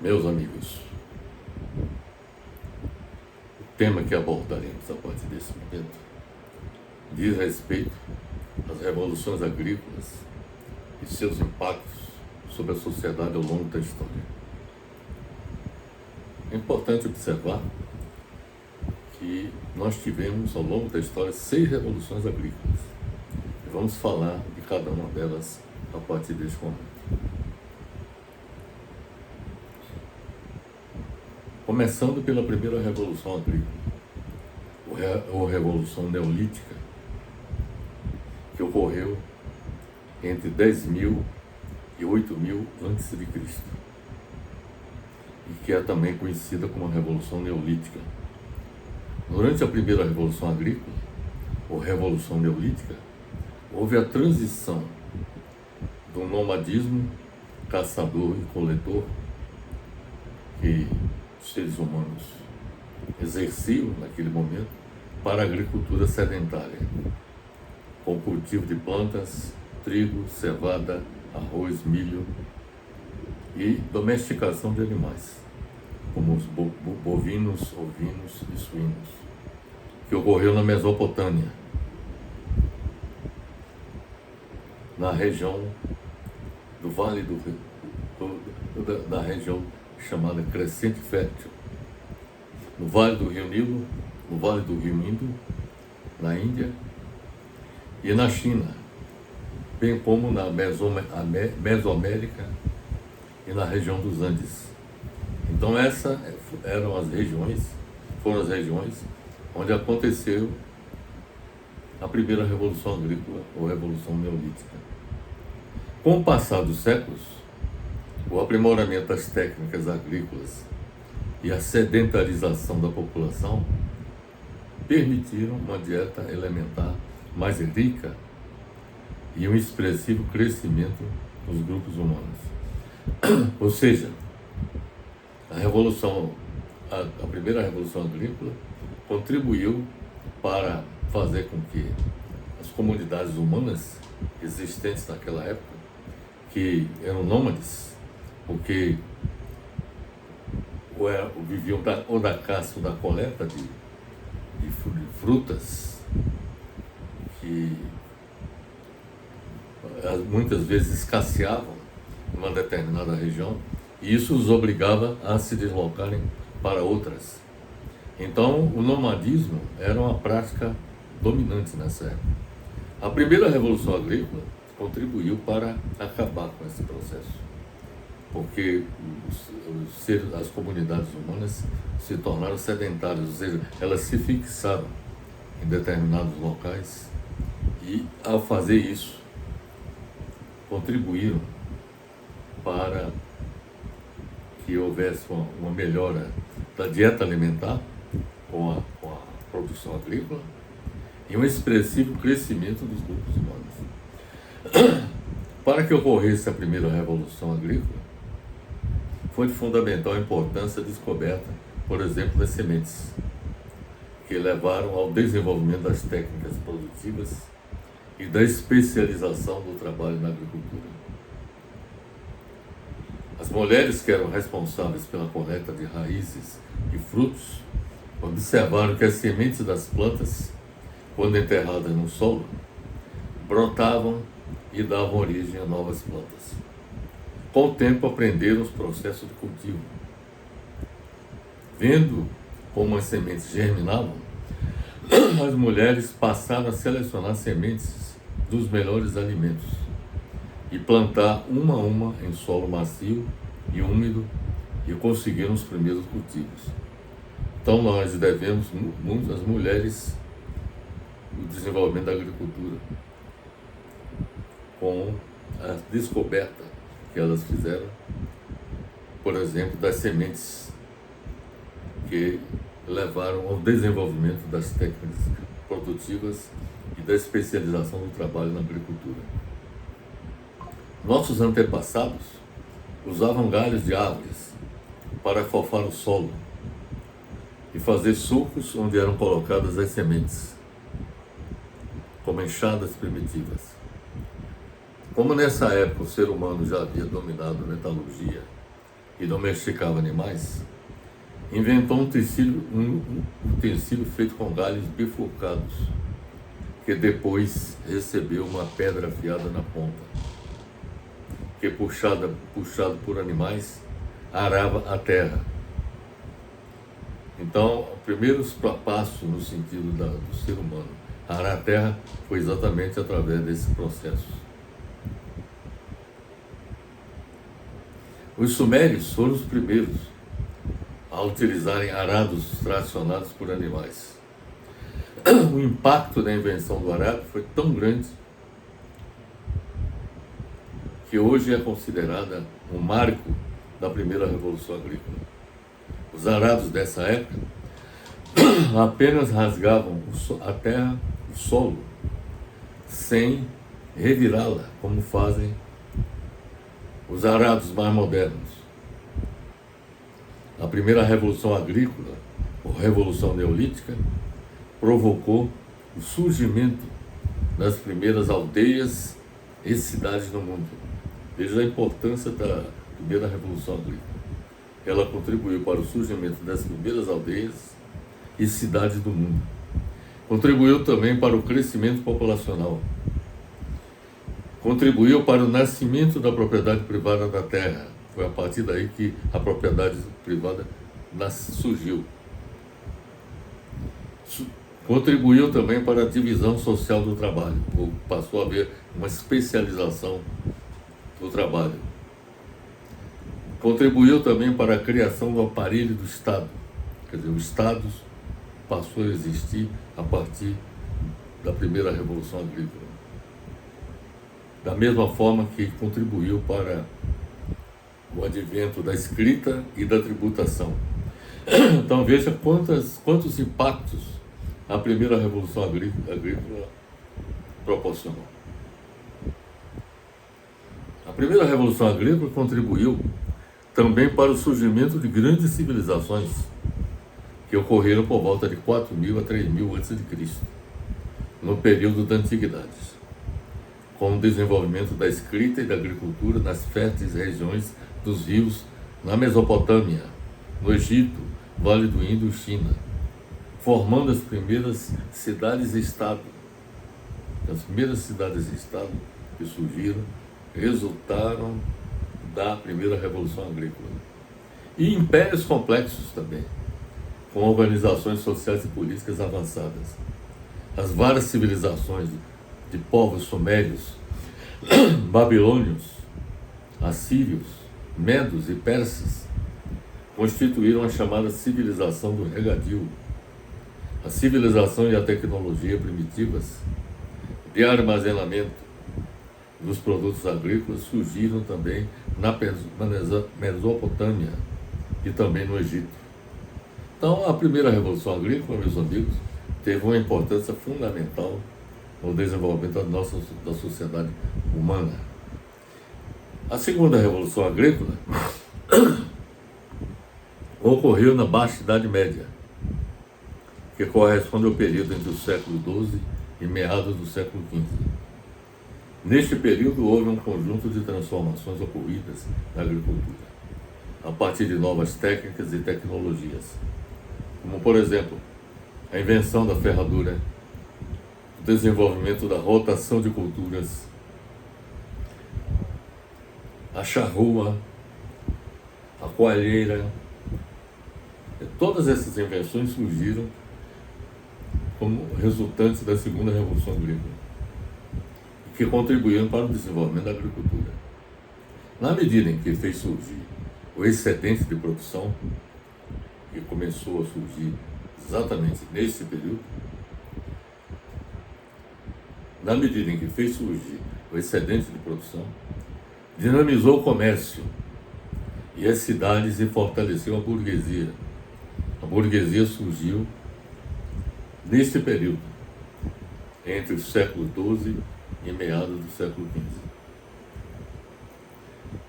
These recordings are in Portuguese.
Meus amigos, o tema que abordaremos a partir desse momento diz respeito às revoluções agrícolas e seus impactos sobre a sociedade ao longo da história. É importante observar que nós tivemos ao longo da história 6 revoluções agrícolas e vamos falar de cada uma delas a partir deste momento. Começando pela primeira revolução agrícola, ou revolução neolítica, que ocorreu entre 10.000 e 8.000 a.C., e que é também conhecida como a Revolução Neolítica. Durante a primeira Revolução Agrícola, ou Revolução Neolítica, houve a transição do nomadismo caçador e coletor que os seres humanos exerciam naquele momento para a agricultura sedentária, com o cultivo de plantas, trigo, cevada, arroz, milho e domesticação de animais, como os bovinos, ovinos e suínos, que ocorreu na Mesopotâmia, na região do Vale do Rio, da região chamada Crescente Fértil, no Vale do Rio Nilo, no Vale do Rio Indo, na Índia e na China, bem como na Mesoamérica e na região dos Andes. Então essas foram as regiões onde aconteceu a primeira revolução agrícola ou revolução neolítica. Com o passar dos séculos, o aprimoramento das técnicas agrícolas e a sedentarização da população permitiram uma dieta elementar mais rica e um expressivo crescimento dos grupos humanos. Ou seja, a primeira revolução agrícola contribuiu para fazer com que as comunidades humanas existentes naquela época, que eram nômades, porque viviam ou da caça ou da coleta de frutas, que muitas vezes escasseavam em uma determinada região, e isso os obrigava a se deslocarem para outras. Então, o nomadismo era uma prática dominante nessa época. A primeira revolução agrícola contribuiu para acabar com esse processo, porque as comunidades humanas se tornaram sedentárias, ou seja, elas se fixaram em determinados locais e, ao fazer isso, contribuíram para que houvesse uma melhora da dieta alimentar com a produção agrícola e um expressivo crescimento dos grupos humanos. Para que ocorresse a primeira revolução agrícola, foi de fundamental importância a descoberta, por exemplo, das sementes, que levaram ao desenvolvimento das técnicas produtivas e da especialização do trabalho na agricultura. As mulheres que eram responsáveis pela coleta de raízes e frutos observaram que as sementes das plantas, quando enterradas no solo, brotavam e davam origem a novas plantas. Com o tempo aprenderam os processos de cultivo. Vendo como as sementes germinavam, as mulheres passaram a selecionar sementes dos melhores alimentos e plantar uma a uma em solo macio e úmido, e conseguiram os primeiros cultivos. Então nós devemos muito às mulheres o desenvolvimento da agricultura, com a descoberta que elas fizeram, por exemplo, das sementes que levaram ao desenvolvimento das técnicas produtivas e da especialização do trabalho na agricultura. Nossos antepassados usavam galhos de árvores para afofar o solo e fazer sulcos onde eram colocadas as sementes, como enxadas primitivas. Como nessa época o ser humano já havia dominado a metalurgia e domesticava animais, inventou um utensílio feito com galhos bifurcados, que depois recebeu uma pedra afiada na ponta, que puxado por animais, arava a terra. Então, o primeiro passo no sentido do ser humano, arar a terra, foi exatamente através desse processo. Os sumérios foram os primeiros a utilizarem arados tracionados por animais. O impacto da invenção do arado foi tão grande que hoje é considerada um marco da primeira revolução agrícola. Os arados dessa época apenas rasgavam a terra, o solo, sem revirá-la, como fazem os arados mais modernos. A primeira revolução agrícola, ou revolução neolítica, provocou o surgimento das primeiras aldeias e cidades no mundo. Veja a importância da primeira revolução agrícola. Ela contribuiu para o surgimento das primeiras aldeias e cidades do mundo. Contribuiu também para o crescimento populacional. Contribuiu para o nascimento da propriedade privada da terra. Foi a partir daí que a propriedade privada surgiu. Contribuiu também para a divisão social do trabalho. Passou a haver uma especialização do trabalho. Contribuiu também para a criação do aparelho do Estado. Quer dizer, o Estado passou a existir a partir da primeira revolução agrícola. Da mesma forma que contribuiu para o advento da escrita e da tributação. Então veja quantos impactos a primeira revolução agrícola proporcionou. A primeira revolução agrícola contribuiu também para o surgimento de grandes civilizações que ocorreram por volta de 4.000 a 3.000 a.C., no período da Antiguidade, com o desenvolvimento da escrita e da agricultura nas férteis regiões dos rios na Mesopotâmia, no Egito, Vale do Indo e China, formando as primeiras cidades-estado. As primeiras cidades-estado que surgiram resultaram da primeira revolução agrícola. E impérios complexos também, com organizações sociais e políticas avançadas. As várias civilizações de povos sumérios, babilônios, assírios, medos e persas constituíram a chamada civilização do regadio. A civilização e a tecnologia primitivas de armazenamento dos produtos agrícolas surgiram também na Mesopotâmia e também no Egito. Então, a primeira revolução agrícola, meus amigos, teve uma importância fundamental no desenvolvimento da sociedade humana. A segunda revolução agrícola ocorreu na Baixa Idade Média, que corresponde ao período entre o século XII e meados do século XV. Neste período houve um conjunto de transformações ocorridas na agricultura, a partir de novas técnicas e tecnologias, como, por exemplo, a invenção da ferradura, o desenvolvimento da rotação de culturas, a charrua, a coalheira. Todas essas invenções surgiram como resultantes da segunda revolução agrícola, que contribuíram para o desenvolvimento da agricultura. Na medida em que fez surgir o excedente de produção, que começou a surgir exatamente nesse período, na medida em que fez surgir o excedente de produção, dinamizou o comércio e as cidades e fortaleceu a burguesia. A burguesia surgiu neste período, entre o século XII e meados do século XV.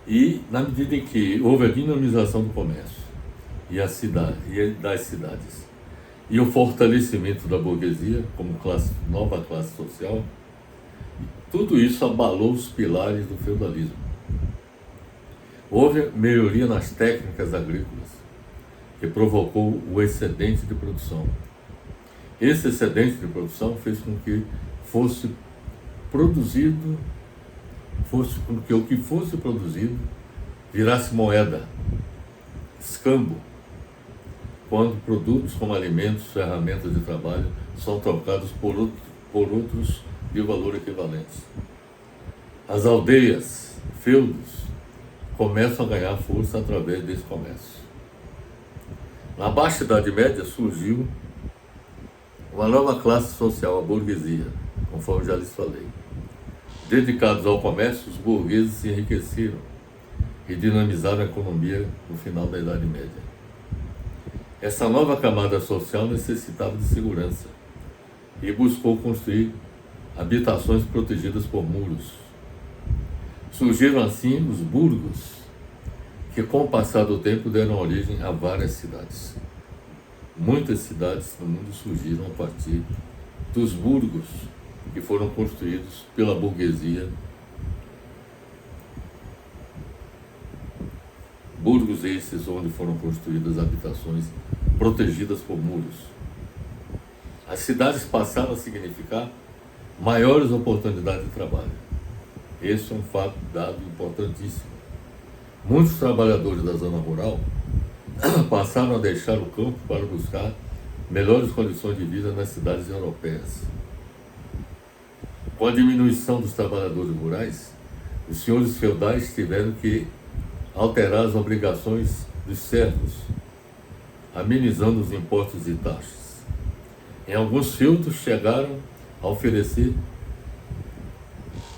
E, na medida em que houve a dinamização do comércio e das cidades, e o fortalecimento da burguesia como nova classe social, tudo isso abalou os pilares do feudalismo. Houve melhoria nas técnicas agrícolas, que provocou o excedente de produção. Esse excedente de produção fez com que fosse produzido, com que o que fosse produzido virasse moeda, escambo, quando produtos como alimentos, ferramentas de trabalho são trocados por outros de valor equivalentes. As aldeias, feudos, começam a ganhar força através desse comércio. Na Baixa Idade Média surgiu uma nova classe social, a burguesia, conforme já lhes falei. Dedicados ao comércio, os burgueses se enriqueceram e dinamizaram a economia no final da Idade Média. Essa nova camada social necessitava de segurança e buscou construir habitações protegidas por muros. Surgiram assim os burgos, que com o passar do tempo deram origem a várias cidades. Muitas cidades no mundo surgiram a partir dos burgos, que foram construídos pela burguesia. Burgos esses onde foram construídas habitações protegidas por muros. As cidades passaram a significar maiores oportunidades de trabalho. Esse é um fato dado importantíssimo. Muitos trabalhadores da zona rural passaram a deixar o campo para buscar melhores condições de vida nas cidades europeias. Com a diminuição dos trabalhadores rurais, os senhores feudais tiveram que alterar as obrigações dos servos, amenizando os impostos e taxas. Em alguns feudos chegaram a oferecer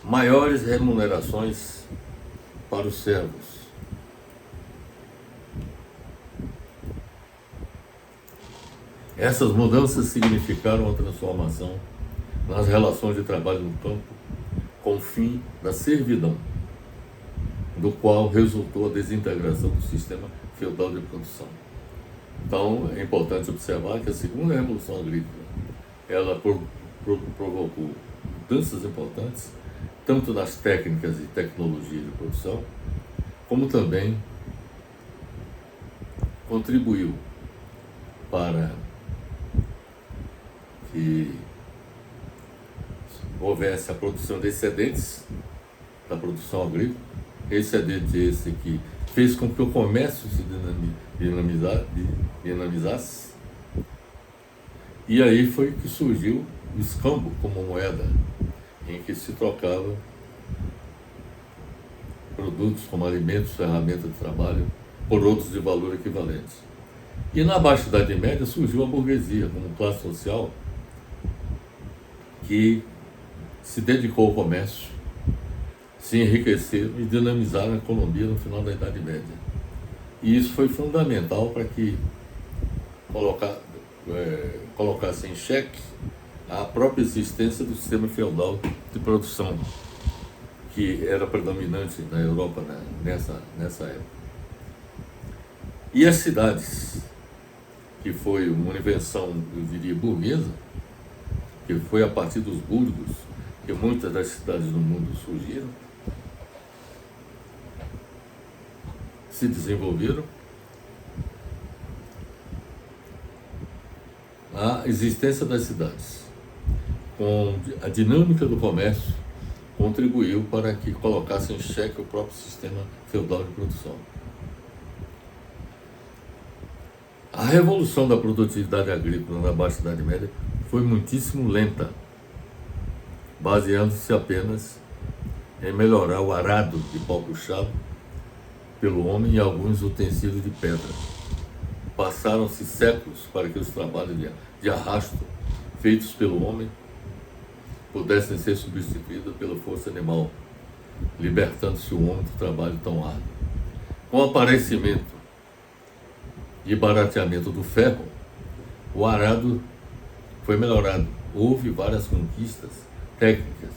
maiores remunerações para os servos. Essas mudanças significaram a transformação nas relações de trabalho no campo, com o fim da servidão, do qual resultou a desintegração do sistema feudal de produção. Então, é importante observar que a segunda revolução agrícola, ela provocou mudanças importantes, tanto nas técnicas e tecnologias de produção, como também contribuiu para que houvesse a produção de excedentes da produção agrícola, excedente esse que fez com que o comércio se dinamizasse, e aí foi que surgiu o escambo como moeda, em que se trocava produtos como alimentos, ferramentas de trabalho, por outros de valor equivalente. E na Baixa Idade Média surgiu a burguesia como classe social que se dedicou ao comércio, se enriqueceram e dinamizaram a economia no final da Idade Média. E isso foi fundamental para que colocasse em xeque a própria existência do sistema feudal de produção, que era predominante na Europa nessa época. E as cidades, que foi uma invenção, eu diria, burguesa, que foi a partir dos burgos que muitas das cidades do mundo surgiram, se desenvolveram. A existência das cidades, com a dinâmica do comércio, contribuiu para que colocasse em xeque o próprio sistema feudal de produção. A revolução da produtividade agrícola na Baixa Idade Média foi muitíssimo lenta, baseando-se apenas em melhorar o arado de pau puxado pelo homem e alguns utensílios de pedra. Passaram-se séculos para que os trabalhos de arrasto feitos pelo homem pudessem ser substituídos pela força animal, libertando-se o homem do trabalho tão árduo. Com o aparecimento e barateamento do ferro, o arado foi melhorado. Houve várias conquistas técnicas,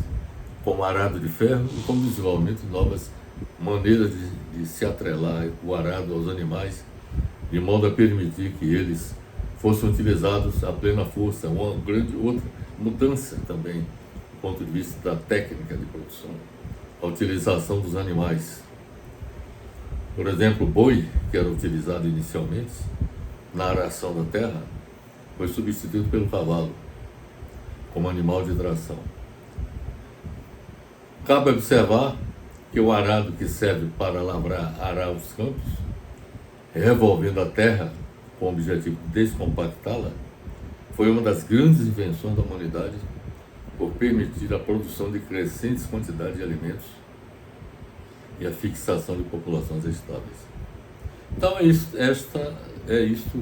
como arado de ferro e como desenvolvimento de novas maneiras de se atrelar o arado aos animais, de modo a permitir que eles fossem utilizados a plena força. Uma grande outra mudança também, do ponto de vista da técnica de produção, a utilização dos animais. Por exemplo, o boi, que era utilizado inicialmente na aração da terra, foi substituído pelo cavalo como animal de tração. Cabe observar que o arado que serve para arar os campos, revolvendo a terra com o objetivo de descompactá-la, foi uma das grandes invenções da humanidade por permitir a produção de crescentes quantidades de alimentos e a fixação de populações estáveis. Então, é isso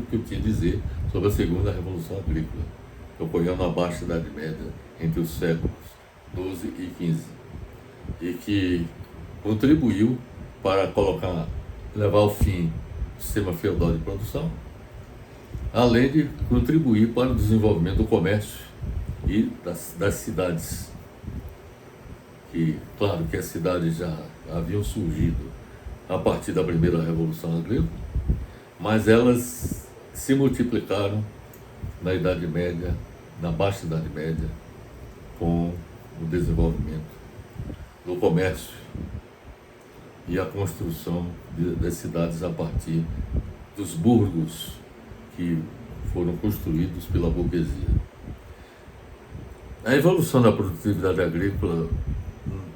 que eu tinha a dizer sobre a segunda Revolução Agrícola, que ocorreu na Baixa Idade Média, entre os séculos XII e XV, e que contribuiu para levar ao fim o sistema feudal de produção, além de contribuir para o desenvolvimento do comércio e das cidades. Que, claro que as cidades já haviam surgido a partir da primeira Revolução Agrícola, mas elas se multiplicaram na Idade Média, na Baixa Idade Média, com o desenvolvimento do comércio e a construção das cidades a partir dos burgos que foram construídos pela burguesia. A evolução da produtividade agrícola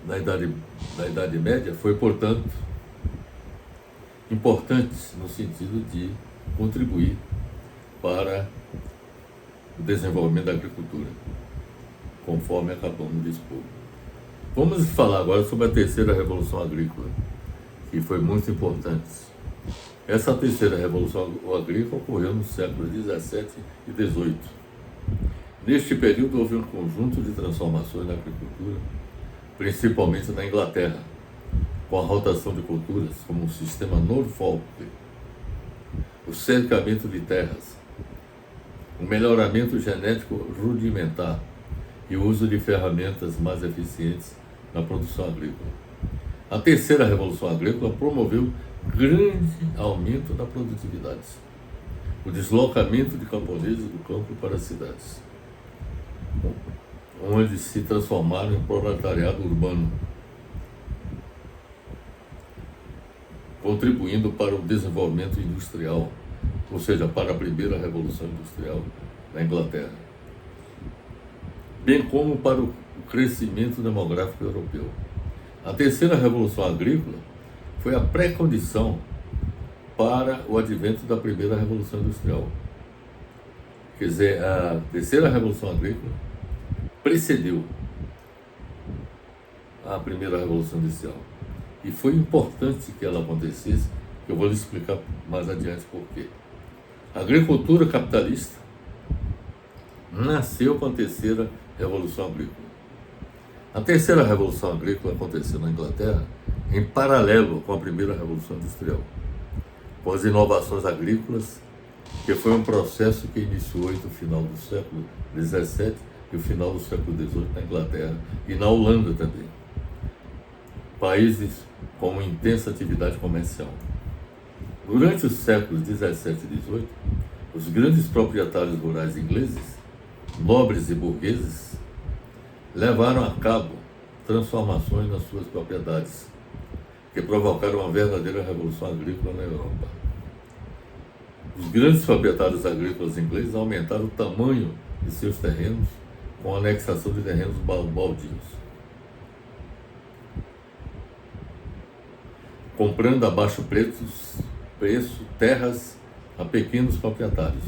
na Idade Média foi, portanto, importante no sentido de contribuir para o desenvolvimento da agricultura, conforme acabamos de expor. Vamos falar agora sobre a terceira Revolução Agrícola, que foi muito importante. Essa terceira Revolução Agrícola ocorreu nos séculos XVII e XVIII. Neste período houve um conjunto de transformações na agricultura, principalmente na Inglaterra, com a rotação de culturas como o sistema Norfolk, o cercamento de terras, o melhoramento genético rudimentar e o uso de ferramentas mais eficientes na produção agrícola. A terceira Revolução Agrícola promoveu grande aumento da produtividade, o deslocamento de camponeses do campo para as cidades, onde se transformaram em proletariado urbano, contribuindo para o desenvolvimento industrial, ou seja, para a primeira Revolução Industrial na Inglaterra, bem como para o crescimento demográfico europeu. A terceira Revolução Agrícola foi a pré-condição para o advento da primeira Revolução Industrial. Quer dizer, a terceira Revolução Agrícola precedeu a primeira Revolução Industrial. E foi importante que ela acontecesse, que eu vou lhe explicar mais adiante por quê. A agricultura capitalista nasceu com a terceira Revolução Agrícola. A terceira Revolução Agrícola aconteceu na Inglaterra em paralelo com a primeira Revolução Industrial, com as inovações agrícolas, que foi um processo que iniciou entre o final do século XVII e o final do século XVIII na Inglaterra e na Holanda também, países com uma intensa atividade comercial. Durante os séculos XVII e XVIII, os grandes proprietários rurais ingleses, nobres e burgueses, levaram a cabo transformações nas suas propriedades, que provocaram uma verdadeira revolução agrícola na Europa. Os grandes proprietários agrícolas ingleses aumentaram o tamanho de seus terrenos com a anexação de terrenos baldios, comprando a baixo preço terras a pequenos proprietários,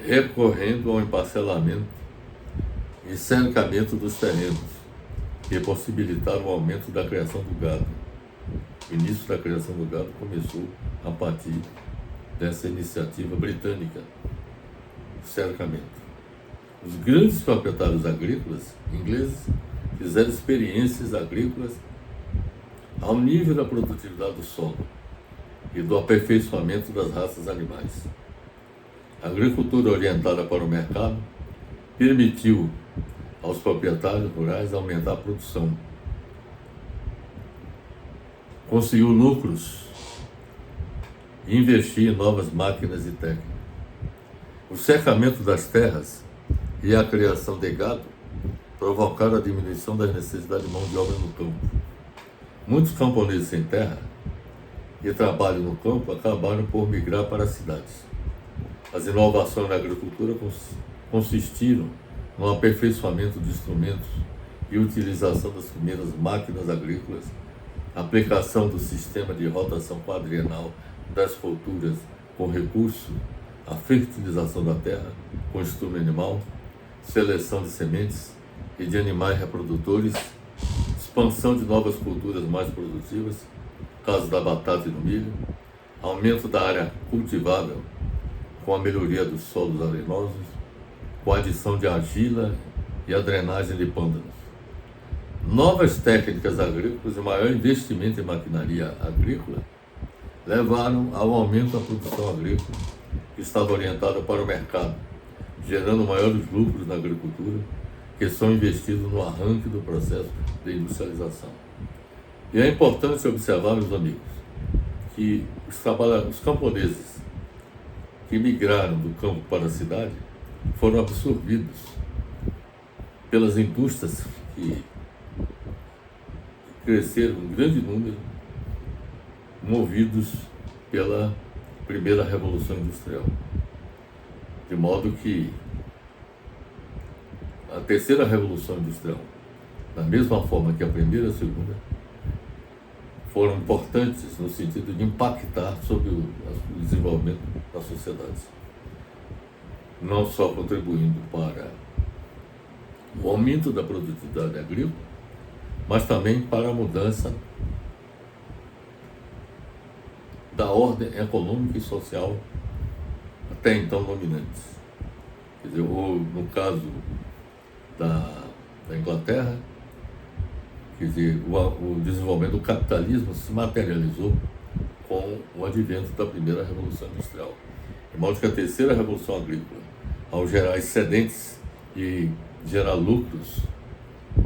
recorrendo ao emparcelamento e cercamento dos terrenos, que possibilitaram o aumento da criação do gado. O início da criação do gado começou a partir dessa iniciativa britânica, cercamento. Os grandes proprietários agrícolas ingleses fizeram experiências agrícolas ao nível da produtividade do solo e do aperfeiçoamento das raças animais. A agricultura orientada para o mercado permitiu aos proprietários rurais aumentar a produção, conseguiu lucros e investir em novas máquinas e técnicas. O cercamento das terras e a criação de gado provocaram a diminuição das necessidades de mão de obra no campo. Muitos camponeses sem terra e trabalho no campo acabaram por migrar para as cidades. As inovações na agricultura consistiram no aperfeiçoamento de instrumentos e utilização das primeiras máquinas agrícolas, aplicação do sistema de rotação quadrienal das culturas com recurso à fertilização da terra com estudo animal, seleção de sementes e de animais reprodutores, expansão de novas culturas mais produtivas, caso da batata e do milho, aumento da área cultivável com a melhoria dos solos arenosos, com a adição de argila e a drenagem de pântanos. Novas técnicas agrícolas e maior investimento em maquinaria agrícola levaram ao aumento da produção agrícola, que estava orientada para o mercado, gerando maiores lucros na agricultura, que são investidos no arranque do processo de industrialização. E é importante observar, meus amigos, que os camponeses que migraram do campo para a cidade foram absorvidos pelas indústrias que cresceram em grande número, movidos pela primeira Revolução Industrial. De modo que a terceira Revolução Industrial, da mesma forma que a primeira e a segunda, foram importantes no sentido de impactar sobre o desenvolvimento das sociedades. Não só contribuindo para o aumento da produtividade agrícola, mas também para a mudança da ordem econômica e social até então dominantes. Quer dizer, no caso da Inglaterra, quer dizer, o desenvolvimento do capitalismo se materializou com o advento da primeira Revolução Industrial. De modo que a terceira Revolução Agrícola, ao gerar excedentes e gerar lucros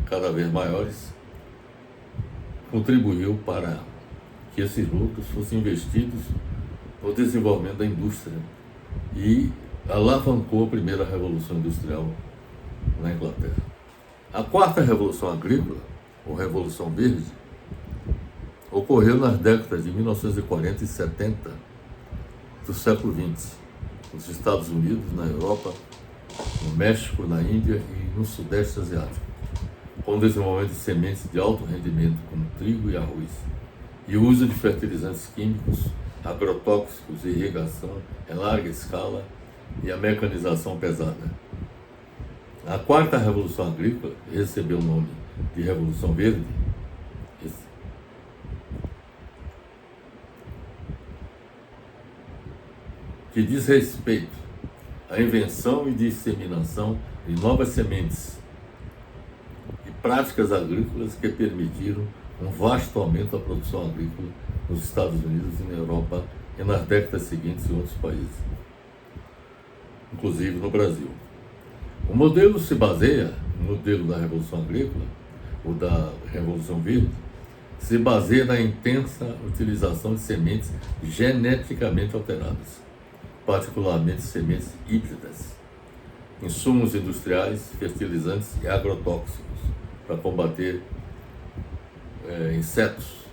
cada vez maiores, contribuiu para que esses lucros fossem investidos no desenvolvimento da indústria e alavancou a primeira Revolução Industrial na Inglaterra. A quarta Revolução Agrícola, ou Revolução Verde, ocorreu nas décadas de 1940 e 70 do século XX, nos Estados Unidos, na Europa, no México, na Índia e no Sudeste Asiático, com o desenvolvimento de sementes de alto rendimento, como trigo e arroz, e o uso de fertilizantes químicos, agrotóxicos e irrigação em larga escala e a mecanização pesada. A quarta Revolução Agrícola recebeu o nome de Revolução Verde, que diz respeito à invenção e disseminação de novas sementes e práticas agrícolas que permitiram um vasto aumento da produção agrícola nos Estados Unidos e na Europa e nas décadas seguintes em outros países, inclusive no Brasil. O modelo da Revolução Agrícola, ou da Revolução Verde, se baseia na intensa utilização de sementes geneticamente alteradas, particularmente sementes híbridas, insumos industriais, fertilizantes e agrotóxicos para combater insetos,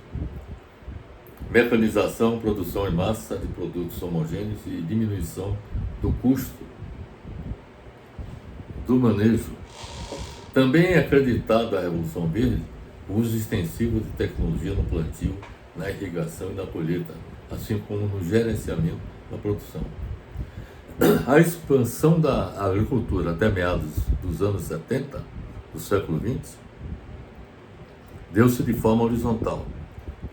mecanização, produção em massa de produtos homogêneos e diminuição do custo do manejo. Também é acreditado à Revolução Verde o uso extensivo de tecnologia no plantio, na irrigação e na colheita, assim como no gerenciamento da produção. A expansão da agricultura até meados dos anos 70 do século XX deu-se de forma horizontal,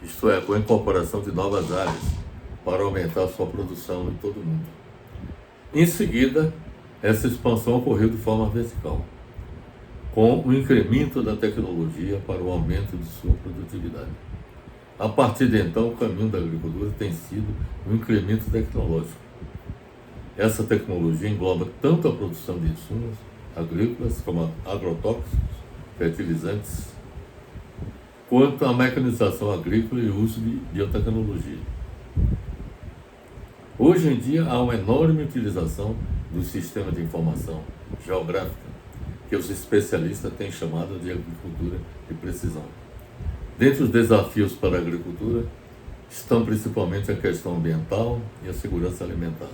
isto é, com a incorporação de novas áreas para aumentar sua produção em todo o mundo. Em seguida, essa expansão ocorreu de forma vertical, com o incremento da tecnologia para o aumento de sua produtividade. A partir de então, o caminho da agricultura tem sido o incremento tecnológico. Essa tecnologia engloba tanto a produção de insumos agrícolas, como agrotóxicos, fertilizantes, quanto a mecanização agrícola e o uso de biotecnologia. Hoje em dia, há uma enorme utilização do sistema de informação geográfica, que os especialistas têm chamado de agricultura de precisão. Dentre os desafios para a agricultura estão principalmente a questão ambiental e a segurança alimentar.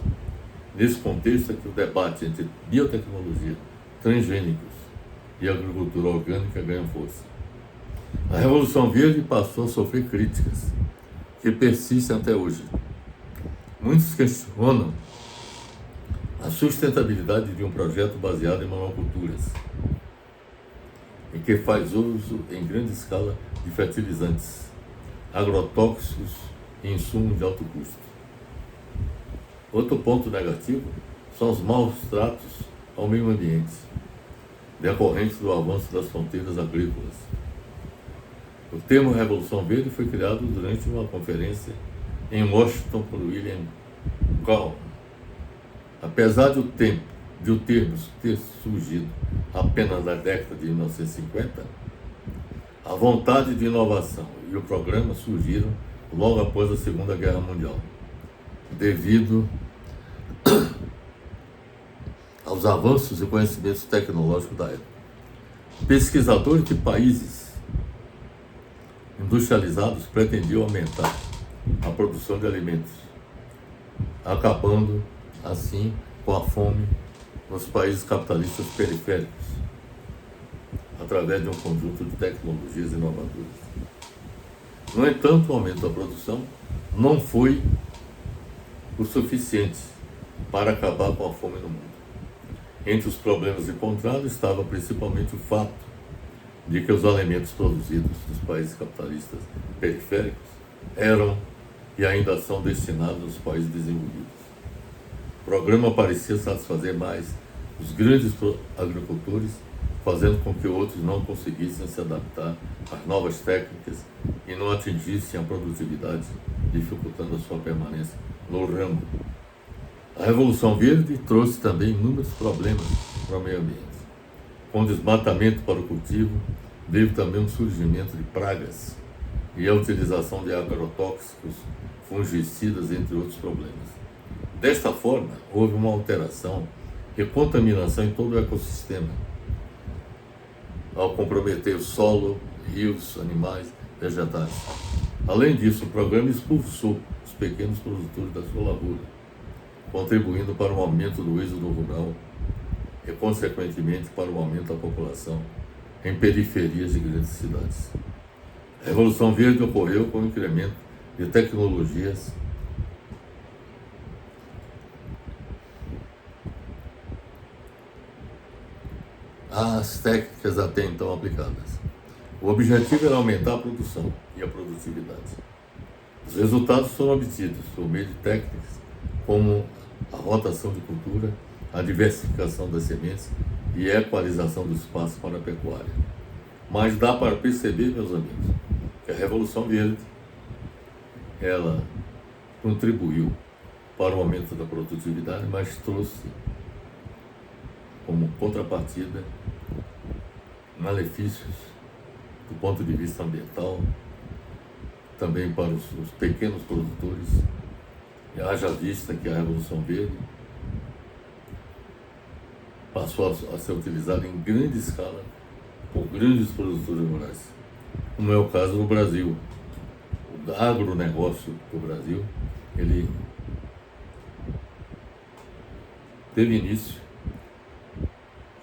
Nesse contexto é que o debate entre biotecnologia, transgênicos e agricultura orgânica ganha força. A Revolução Verde passou a sofrer críticas, que persistem até hoje. Muitos questionam a sustentabilidade de um projeto baseado em monoculturas, e que faz uso em grande escala de fertilizantes, agrotóxicos e insumos de alto custo. Outro ponto negativo são os maus tratos ao meio ambiente, decorrentes do avanço das fronteiras agrícolas. O termo Revolução Verde foi criado durante uma conferência em Washington por William Gall. Apesar de o termo ter surgido apenas na década de 1950, a vontade de inovação e o programa surgiram logo após a Segunda Guerra Mundial, devido aos avanços e conhecimentos tecnológicos da época. Pesquisadores de países industrializados pretendiam aumentar a produção de alimentos, acabando assim com a fome nos países capitalistas periféricos, através de um conjunto de tecnologias inovadoras. No entanto, o aumento da produção não foi o suficiente para acabar com a fome no mundo. Entre os problemas encontrados estava principalmente o fato de que os alimentos produzidos nos países capitalistas periféricos eram e ainda são destinados aos países desenvolvidos. O programa parecia satisfazer mais os grandes agricultores, fazendo com que outros não conseguissem se adaptar às novas técnicas e não atingissem a produtividade, dificultando a sua permanência no ramo. A Revolução Verde trouxe também inúmeros problemas para o meio ambiente. Com o desmatamento para o cultivo, veio também um surgimento de pragas e a utilização de agrotóxicos, fungicidas, entre outros problemas. Desta forma, houve uma alteração e contaminação em todo o ecossistema, ao comprometer o solo, rios, animais, vegetais. Além disso, o programa expulsou os pequenos produtores da sua lavoura, contribuindo para o aumento do êxodo rural e, consequentemente, para o aumento da população em periferias de grandes cidades. A Revolução Verde ocorreu com o incremento de tecnologias às técnicas até então aplicadas. O objetivo era aumentar a produção e a produtividade. Os resultados foram obtidos por meio de técnicas como a rotação de cultura, a diversificação das sementes e a equalização do espaço para a pecuária. Mas dá para perceber, meus amigos, que a Revolução Verde, ela contribuiu para o aumento da produtividade, mas trouxe como contrapartida malefícios do ponto de vista ambiental, também para os pequenos produtores. E haja vista que a Revolução Verde passou a ser utilizada em grande escala por grandes produtores rurais, como é o caso no Brasil. O agronegócio do Brasil, ele teve início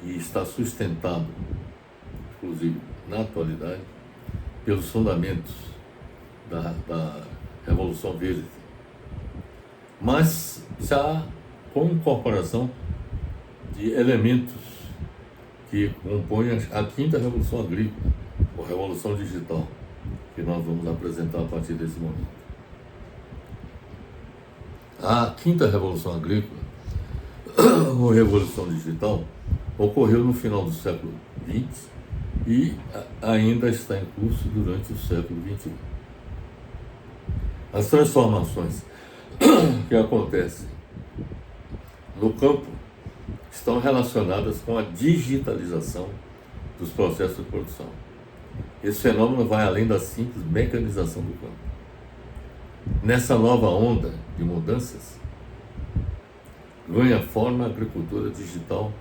e está sustentado, inclusive na atualidade, pelos fundamentos da Revolução Verde, mas já com incorporação de elementos que compõem a quinta Revolução Agrícola, ou Revolução Digital, que nós vamos apresentar a partir desse momento. A quinta Revolução Agrícola, ou Revolução Digital, ocorreu no final do século XX e ainda está em curso durante o século XXI. As transformações que acontecem no campo estão relacionadas com a digitalização dos processos de produção. Esse fenômeno vai além da simples mecanização do campo. Nessa nova onda de mudanças, ganha forma a agricultura digital,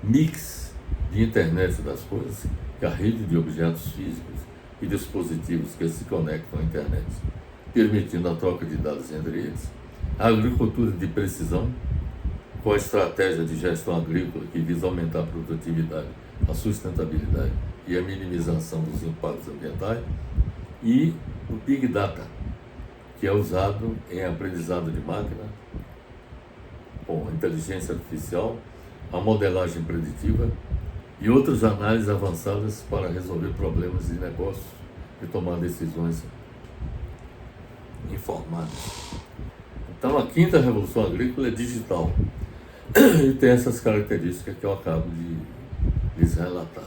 mix de internet das coisas, que é a rede de objetos físicos e dispositivos que se conectam à internet, permitindo a troca de dados entre eles, a agricultura de precisão, com a estratégia de gestão agrícola que visa aumentar a produtividade, a sustentabilidade e a minimização dos impactos ambientais, e o Big Data, que é usado em aprendizado de máquina, com inteligência artificial, a modelagem preditiva e outras análises avançadas para resolver problemas de negócio e tomar decisões informadas. Então, a quinta revolução agrícola é digital e tem essas características que eu acabo de lhes relatar.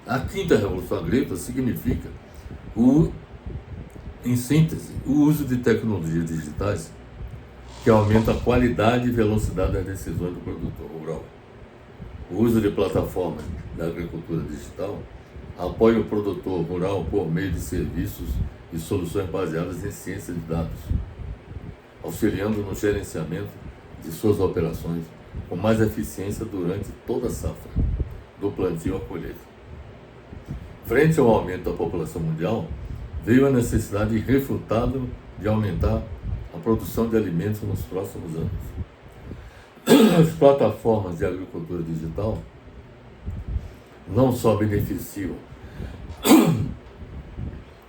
A quinta revolução agrícola significa, em síntese, o uso de tecnologias digitais que aumenta a qualidade e velocidade das decisões do produtor rural. O uso de plataformas da agricultura digital apoia o produtor rural por meio de serviços e soluções baseadas em ciência de dados, auxiliando no gerenciamento de suas operações com mais eficiência durante toda a safra, do plantio à colheita. Frente ao aumento da população mundial, veio a necessidade irrefutável de aumentar a produção de alimentos nos próximos anos. As plataformas de agricultura digital não só beneficiam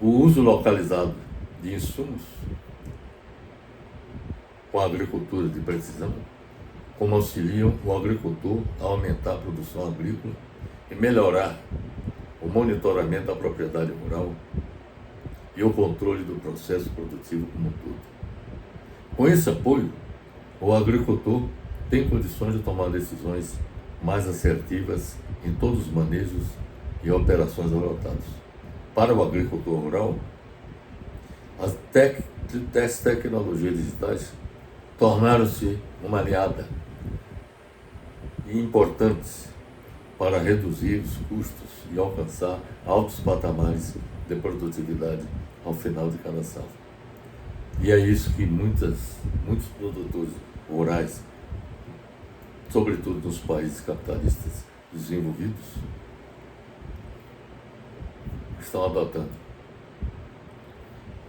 o uso localizado de insumos com a agricultura de precisão, como auxiliam o agricultor a aumentar a produção agrícola e melhorar o monitoramento da propriedade rural e o controle do processo produtivo como um todo. Com esse apoio, o agricultor tem condições de tomar decisões mais assertivas em todos os manejos e operações adotadas. Para o agricultor rural, as tecnologias digitais tornaram-se uma aliada importante para reduzir os custos e alcançar altos patamares de produtividade ao final de cada safra. E é isso que muitos produtores rurais, sobretudo nos países capitalistas desenvolvidos, estão adotando.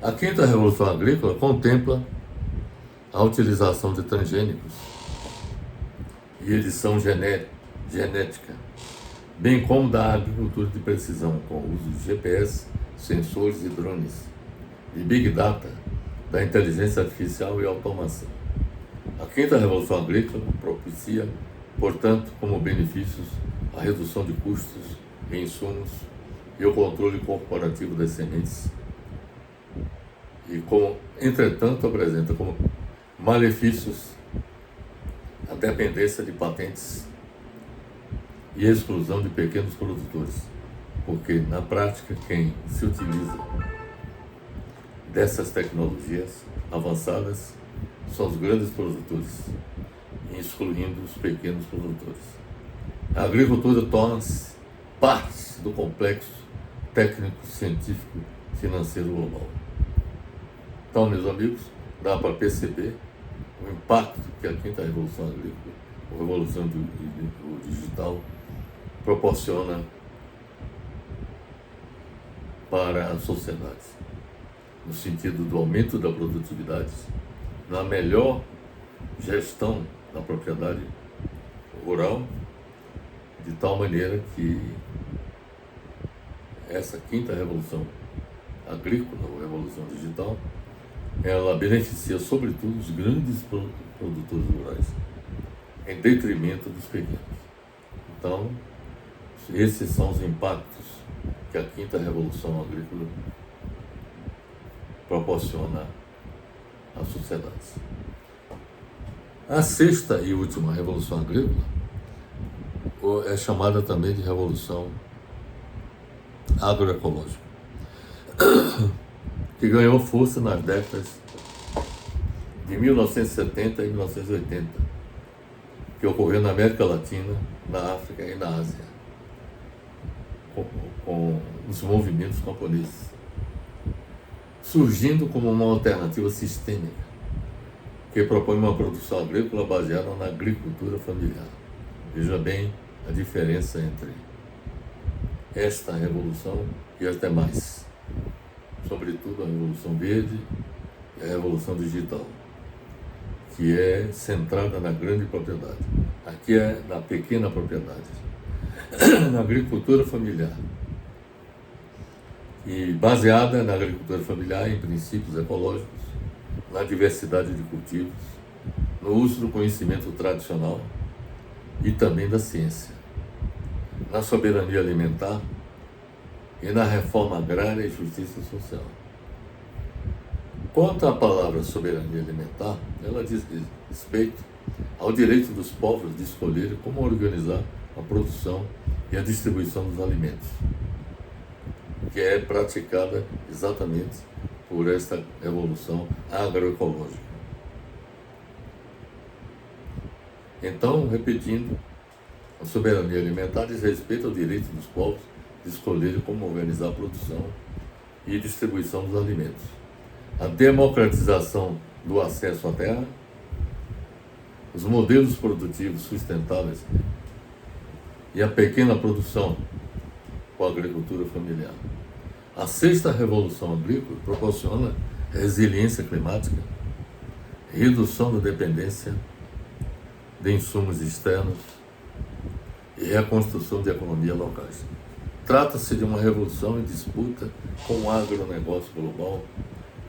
A quinta revolução agrícola contempla a utilização de transgênicos e edição genética, bem como da agricultura de precisão, com o uso de GPS, sensores e drones, e Big Data, da inteligência artificial e automação. A quinta revolução agrícola propicia, portanto, como benefícios, a redução de custos em insumos e o controle corporativo das sementes, e entretanto, apresenta como malefícios a dependência de patentes e a exclusão de pequenos produtores, porque, na prática, quem se utiliza dessas tecnologias avançadas são os grandes produtores, excluindo os pequenos produtores. A agricultura torna-se parte do complexo técnico, científico, financeiro global. Então, meus amigos, dá para perceber o impacto que a quinta revolução agrícola, a revolução do digital, proporciona para a sociedade, no sentido do aumento da produtividade, na melhor gestão da propriedade rural, de tal maneira que essa quinta revolução agrícola, ou revolução digital, ela beneficia sobretudo os grandes produtores rurais, em detrimento dos pequenos. Então, esses são os impactos que a quinta revolução agrícola proporciona à sociedade. A sexta e última revolução agrícola é chamada também de revolução agroecológica, que ganhou força nas décadas de 1970 e 1980, que ocorreu na América Latina, na África e na Ásia, com os movimentos camponeses, surgindo como uma alternativa sistêmica, que propõe uma produção agrícola baseada na agricultura familiar. Veja bem a diferença entre esta revolução e as demais. sobretudo a Revolução Verde e a Revolução Digital, que é centrada na grande propriedade. Aqui é na pequena propriedade, na agricultura familiar. E baseada na agricultura familiar em princípios ecológicos, na diversidade de cultivos, no uso do conhecimento tradicional e também da ciência, na soberania alimentar e na reforma agrária e justiça social. Quanto à palavra soberania alimentar, ela diz respeito ao direito dos povos de escolher como organizar a produção e a distribuição dos alimentos, que é praticada exatamente por esta revolução agroecológica. Então, repetindo, a soberania alimentar diz respeito ao direito dos povos de escolher como organizar a produção e distribuição dos alimentos. A democratização do acesso à terra, os modelos produtivos sustentáveis e a pequena produção com a agricultura familiar. A sexta revolução agrícola proporciona resiliência climática, redução da dependência de insumos externos e reconstrução de economia locais. Trata-se de uma revolução em disputa com o agronegócio global,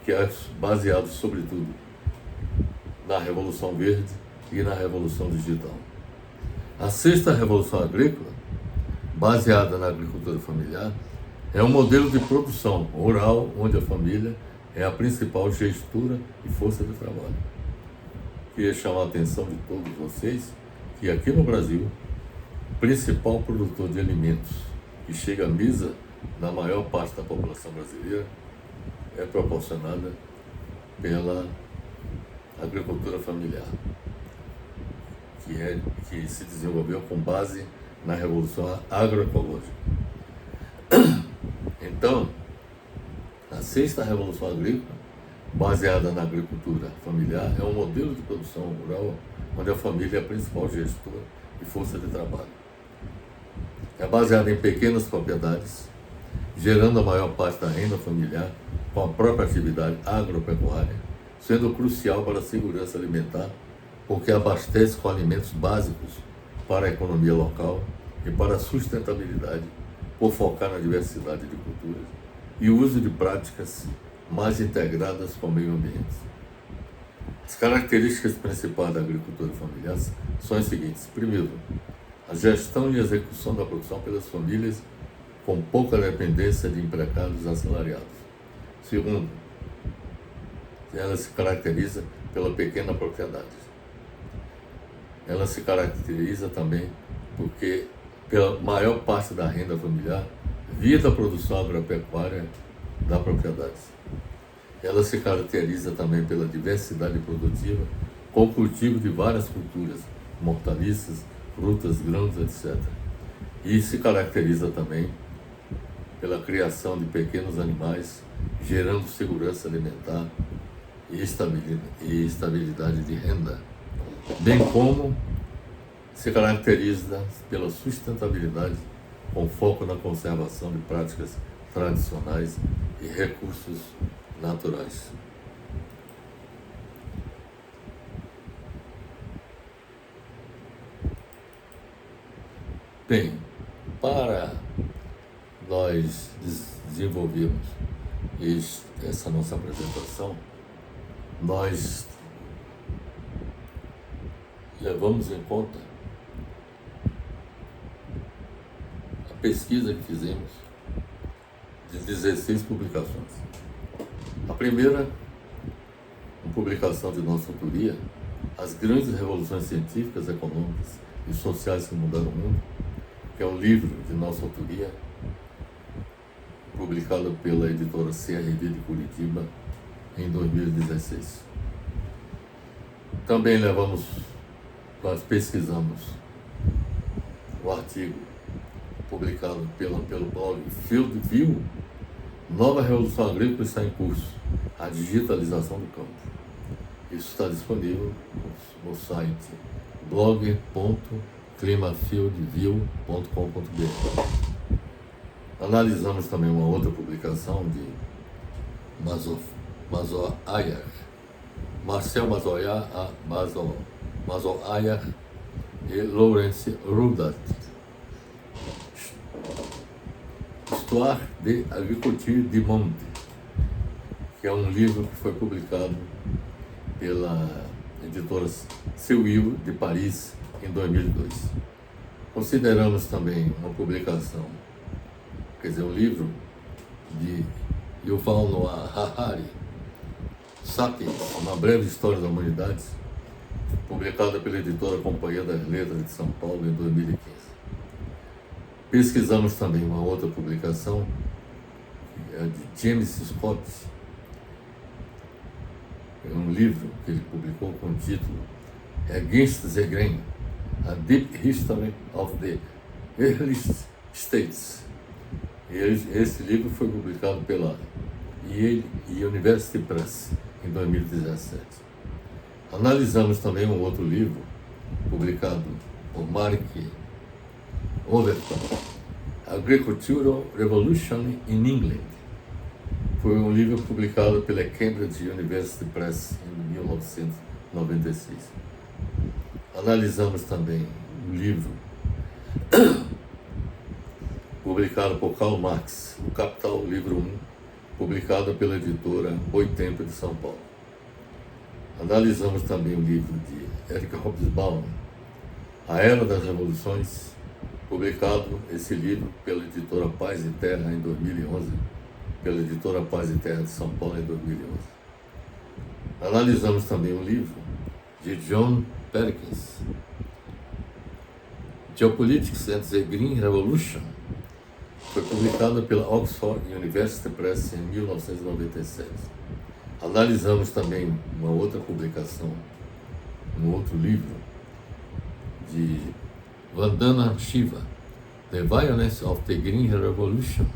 que é baseado, sobretudo, na Revolução Verde e na Revolução Digital. A sexta revolução agrícola, baseada na agricultura familiar, é um modelo de produção rural onde a família é a principal gestora e força de trabalho. Queria chamar a atenção de todos vocês que aqui no Brasil, o principal produtor de alimentos que chega à mesa da maior parte da população brasileira é proporcionada pela agricultura familiar, que se desenvolveu com base na Revolução Agroecológica. Então, a sexta revolução agrícola, baseada na agricultura familiar, é um modelo de produção rural onde a família é a principal gestora e força de trabalho. É baseada em pequenas propriedades, gerando a maior parte da renda familiar com a própria atividade agropecuária, sendo crucial para a segurança alimentar, porque abastece com alimentos básicos para a economia local e para a sustentabilidade, por focar na diversidade de culturas e o uso de práticas mais integradas com o meio ambiente. As características principais da agricultura familiar são as seguintes. Primeiro, a gestão e execução da produção pelas famílias com pouca dependência de empregados assalariados. Segundo, ela se caracteriza pela pequena propriedade. Ela se caracteriza também porque pela maior parte da renda familiar via da produção agropecuária da propriedade. Ela se caracteriza também pela diversidade produtiva, com o cultivo de várias culturas, hortaliças, frutas, grãos, etc. E se caracteriza também pela criação de pequenos animais, gerando segurança alimentar e estabilidade de renda, bem como se caracteriza pela sustentabilidade com foco na conservação de práticas tradicionais e recursos naturais. Bem, para nós desenvolvermos essa nossa apresentação, nós levamos em conta a pesquisa que fizemos de 16 publicações. A primeira, uma publicação de nossa autoria, As Grandes Revoluções Científicas, Econômicas e Sociais que Mudaram o Mundo, que é um livro de nossa autoria, publicado pela editora CRV de Curitiba em 2016. Também nós pesquisamos o artigo publicado pelo blog Field View, Nova Revolução Agrícola está em curso, a digitalização do campo. Isso está disponível no site blog.climafieldview.com.br. Analisamos também uma outra publicação de Mazoayer, Marcel Mazoayer e Lawrence Rudart. Histoire de Agriculture du Monde, que é um livro que foi publicado pela editora Seuil de Paris em 2002. Consideramos também uma publicação, quer dizer, um livro de Yuval Noah Harari, Sapiens, uma breve história da humanidade, publicada pela editora Companhia das Letras de São Paulo em 2015. Pesquisamos também uma outra publicação, é de James Scott, é um livro que ele publicou com o título Against the Grain, A Deep History of the Earliest States. E esse livro foi publicado pela Yale University Press em 2017. Analisamos também um outro livro publicado por Mark Overton, Agricultural Revolution in England. Foi um livro publicado pela Cambridge University Press em 1996. Analisamos também um livro publicado por Karl Marx, O Capital, livro 1, publicado pela editora Boitempo de São Paulo. Analisamos também o livro de Eric Hobsbawm, A Era das Revoluções, publicado esse livro pela editora Paz e Terra em 2011, pela editora Paz e Terra de São Paulo em 2011. Analisamos também um livro de John Perkins, Geopolitics and the Green Revolution, foi publicado pela Oxford University Press em 1997. Analisamos também uma outra publicação, um outro livro de Vandana Shiva, The Violence of the Green Revolution.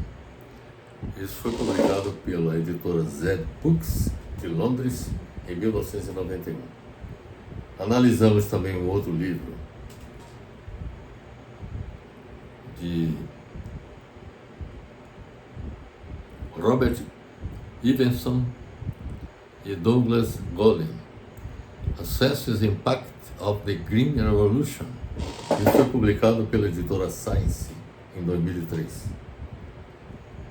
Isso foi publicado pela editora Z Books de Londres em 1991. Analisamos também um outro livro de Robert Ivenson e Douglas Golin, Assesses Impact of the Green Revolution, que foi publicado pela editora Science em 2003.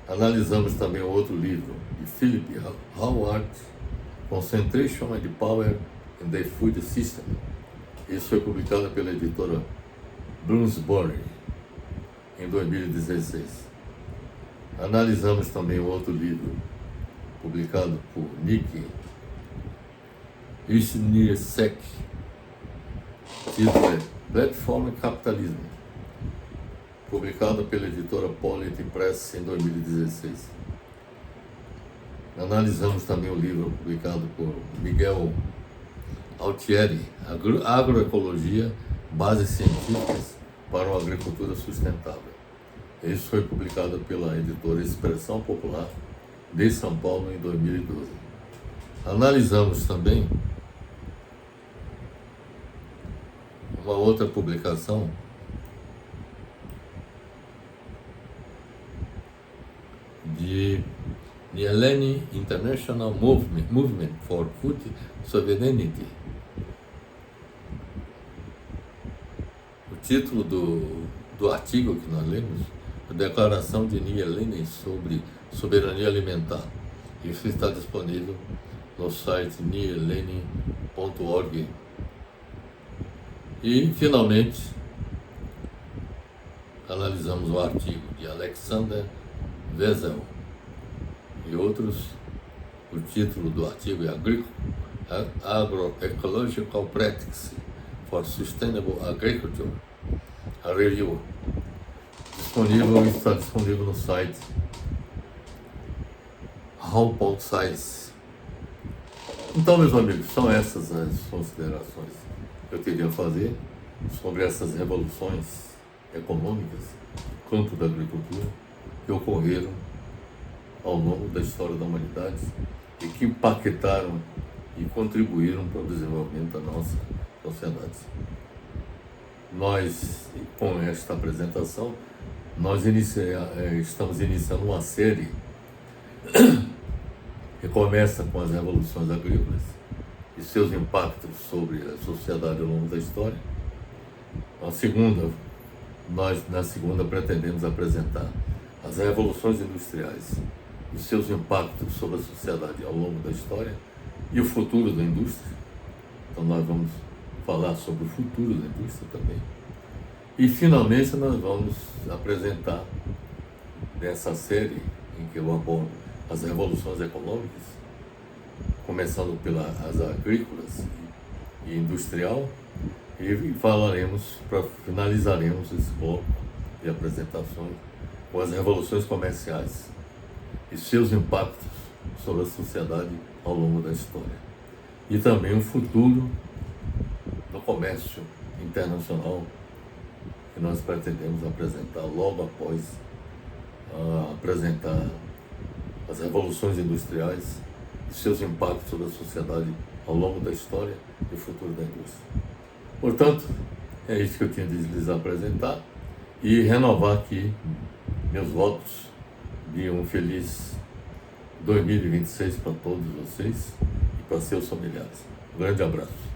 Analisamos também outro livro de Philip Howard, Concentration and Power in the Food System. Isso foi publicado pela editora Bloomsbury em 2016. Analisamos também outro livro publicado por Nick Wisniewski, título é Platform Capitalism, publicado pela editora Polity Press em 2016. Analisamos também o livro publicado por Miguel Altieri, Agroecologia, Bases Científicas para uma Agricultura Sustentável. Isso foi publicado pela editora Expressão Popular de São Paulo em 2012. Analisamos também uma outra publicação de Yeleni International Movement for Food Sovereignty. O título do artigo que nós lemos, a Declaração de Yeleni sobre Soberania Alimentar. Isso está disponível no site niyeleni.org. E, finalmente, analisamos o artigo de Alexander Wessel e outros. O título do artigo é Agroecological Practices for Sustainable Agriculture, a review. Está disponível no site How.Science. Então, meus amigos, são essas as considerações que eu queria fazer sobre essas revoluções econômicas no campo da agricultura que ocorreram ao longo da história da humanidade e que impactaram e contribuíram para o desenvolvimento da nossa sociedade. Nós, com esta apresentação, nós estamos iniciando uma série que começa com as revoluções agrícolas e seus impactos sobre a sociedade ao longo da história. Na segunda pretendemos apresentar as revoluções industriais e seus impactos sobre a sociedade ao longo da história e o futuro da indústria. Então nós vamos falar sobre o futuro da indústria também. E finalmente nós vamos apresentar nessa série em que eu abordo as revoluções econômicas, começando pelas agrícolas e industrial, e finalizaremos esse bloco de apresentações com as revoluções comerciais e seus impactos sobre a sociedade ao longo da história. E também o futuro do comércio internacional, que nós pretendemos apresentar logo após apresentar as revoluções industriais e seus impactos sobre a sociedade ao longo da história e o futuro da indústria. Portanto, é isso que eu tinha de lhes apresentar e renovar aqui meus votos de um feliz 2026 para todos vocês e para seus familiares. Um grande abraço.